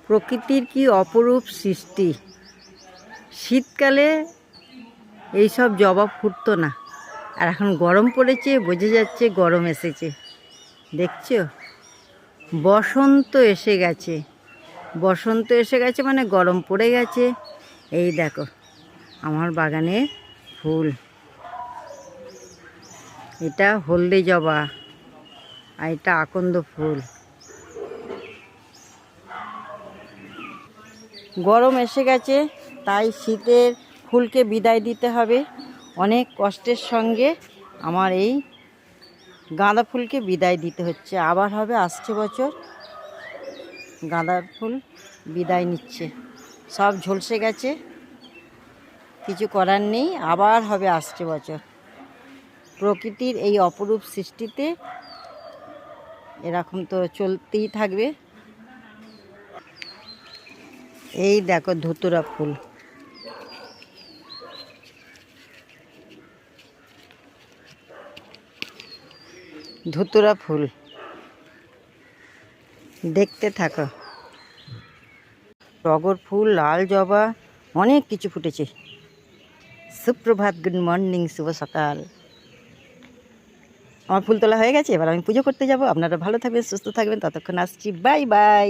প্রকৃতির কি অপরূপ সৃষ্টি। শীতকালে এইসব জবা ফুটতো না, আর এখন গরম পড়েছে, বোঝা যাচ্ছে গরম এসেছে। দেখছো, বসন্ত এসে গেছে। বসন্ত এসে গেছে মানে গরম পড়ে গেছে। এই দেখো আমার বাগানের ফুল, এটা হলদে জবা আর এটা আকন্দ ফুল। গরম এসে গেছে, তাই শীতের ফুলকে বিদায় দিতে হবে। অনেক কষ্টের সঙ্গে আমার এই গাঁদা ফুলকে বিদায় দিতে হচ্ছে। আবার হবে আসছে বছর। গাঁদার ফুল বিদায় নিচ্ছে, সব ঝলসে গেছে, কিছু করার নেই, আবার হবে আসছে বছর। প্রকৃতির এই অপরূপ সৃষ্টিতে এরকম তো চলতেই থাকবে। এই দেখো ধুতুরা ফুল, ধুতুরা ফুল দেখতে থাকো। টগর ফুল, লাল জবা, অনেক কিছু ফুটেছে। সুপ্রভাত, গুড মর্নিং, শুভ সকাল। আমার ফুল তোলা হয়ে গেছে, এবার আমি পুজো করতে যাব। আপনারা ভালো থাকবেন, সুস্থ থাকবেন, ততক্ষণ আসছি, বাই বাই।